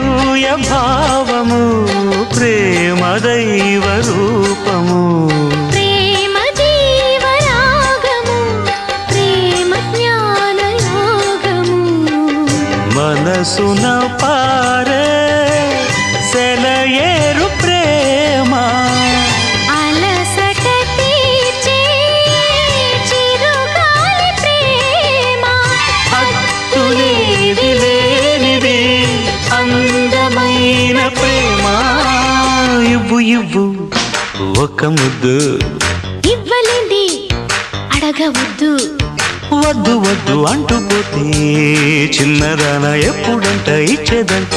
అనసూయ భావము ప్రేమ దైవ రూపము ప్రేమ జీవరాగము ప్రేమ జ్ఞాన యోగము మనసున పారే సెలయేరు ప్రేమ అలసట తీర్చే చిరుగాలి ప్రేమ హద్దులేది లేనిది అందమైన ప్రేమ ఇవ్వు ఇవ్వు ఒక ముద్దు ఇవ్వలేంది అడగవద్దు వద్దు వద్దు అంటూ పోతే చిన్నదాన ఎప్పుడంట ఇచ్చేదంట